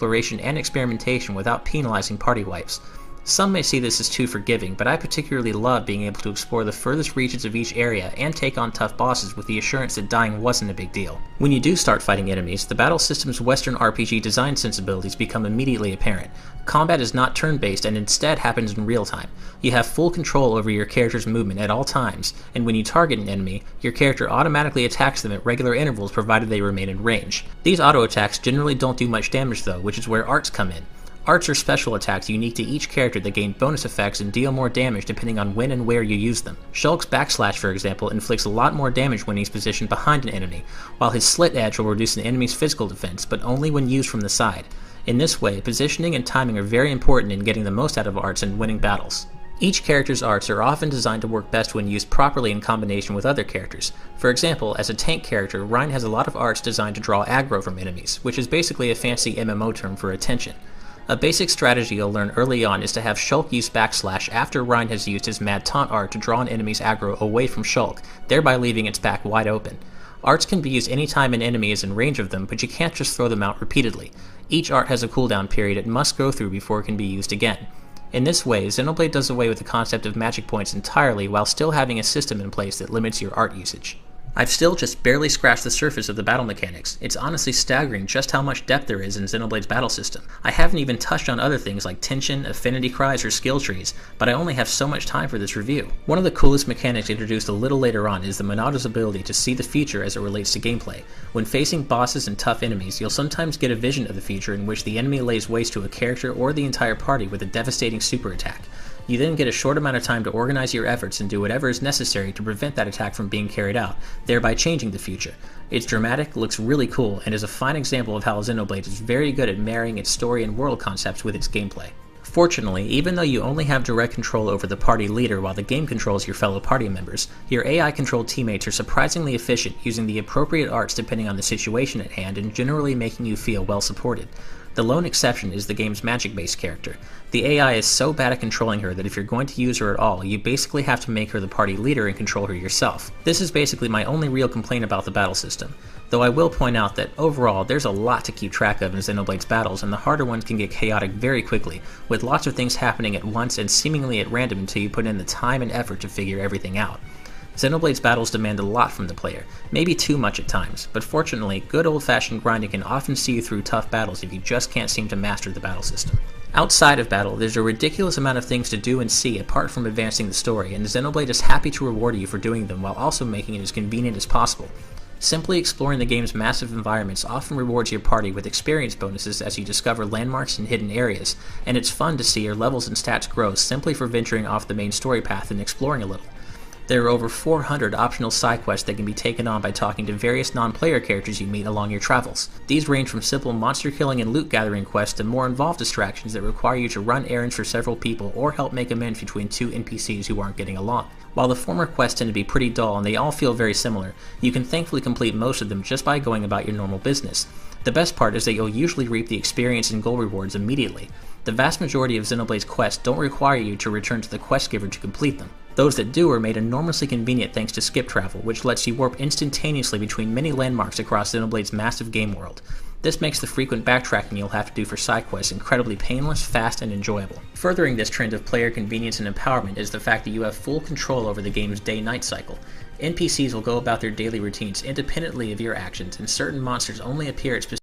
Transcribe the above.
exploration and experimentation without penalizing party wipes. Some may see this as too forgiving, but I particularly love being able to explore the furthest reaches of each area and take on tough bosses with the assurance that dying wasn't a big deal. When you do start fighting enemies, the battle system's Western RPG design sensibilities become immediately apparent. Combat is not turn-based and instead happens in real time. You have full control over your character's movement at all times, and when you target an enemy, your character automatically attacks them at regular intervals provided they remain in range. These auto attacks generally don't do much damage though, which is where arts come in. Arts are special attacks unique to each character that gain bonus effects and deal more damage depending on when and where you use them. Shulk's backslash, for example, inflicts a lot more damage when he's positioned behind an enemy, while his slit edge will reduce an enemy's physical defense, but only when used from the side. In this way, positioning and timing are very important in getting the most out of arts and winning battles. Each character's arts are often designed to work best when used properly in combination with other characters. For example, as a tank character, Rein has a lot of arts designed to draw aggro from enemies, which is basically a fancy MMO term for attention. A basic strategy you'll learn early on is to have Shulk use backslash after Rein has used his Mad Taunt art to draw an enemy's aggro away from Shulk, thereby leaving its back wide open. Arts can be used anytime an enemy is in range of them, but you can't just throw them out repeatedly. Each art has a cooldown period it must go through before it can be used again. In this way, Xenoblade does away with the concept of magic points entirely while still having a system in place that limits your art usage. I've still just barely scratched the surface of the battle mechanics. It's honestly staggering just how much depth there is in Xenoblade's battle system. I haven't even touched on other things like tension, affinity cries, or skill trees, but I only have so much time for this review. One of the coolest mechanics introduced a little later on is the Monada's ability to see the future as it relates to gameplay. When facing bosses and tough enemies, you'll sometimes get a vision of the future in which the enemy lays waste to a character or the entire party with a devastating super attack. You then get a short amount of time to organize your efforts and do whatever is necessary to prevent that attack from being carried out, thereby changing the future. It's dramatic, looks really cool, and is a fine example of how Xenoblade is very good at marrying its story and world concepts with its gameplay. Fortunately, even though you only have direct control over the party leader while the game controls your fellow party members, your AI-controlled teammates are surprisingly efficient, using the appropriate arts depending on the situation at hand and generally making you feel well supported. The lone exception is the game's magic-based character. The AI is so bad at controlling her that if you're going to use her at all, you basically have to make her the party leader and control her yourself. This is basically my only real complaint about the battle system, though I will point out that overall there's a lot to keep track of in Xenoblade's battles, and the harder ones can get chaotic very quickly, with lots of things happening at once and seemingly at random until you put in the time and effort to figure everything out. Xenoblade's battles demand a lot from the player, maybe too much at times, but fortunately, good old-fashioned grinding can often see you through tough battles if you just can't seem to master the battle system. Outside of battle, there's a ridiculous amount of things to do and see apart from advancing the story, and Xenoblade is happy to reward you for doing them while also making it as convenient as possible. Simply exploring the game's massive environments often rewards your party with experience bonuses as you discover landmarks and hidden areas, and it's fun to see your levels and stats grow simply for venturing off the main story path and exploring a little. There are over 400 optional side quests that can be taken on by talking to various non-player characters you meet along your travels. These range from simple monster killing and loot gathering quests to more involved distractions that require you to run errands for several people or help make amends between two NPCs who aren't getting along. While the former quests tend to be pretty dull and they all feel very similar, you can thankfully complete most of them just by going about your normal business. The best part is that you'll usually reap the experience and goal rewards immediately. The vast majority of Xenoblade's quests don't require you to return to the quest giver to complete them. Those that do are made enormously convenient thanks to skip travel, which lets you warp instantaneously between many landmarks across Xenoblade's massive game world. This makes the frequent backtracking you'll have to do for side quests incredibly painless, fast, and enjoyable. Furthering this trend of player convenience and empowerment is the fact that you have full control over the game's day-night cycle. NPCs will go about their daily routines independently of your actions, and certain monsters only appear at specific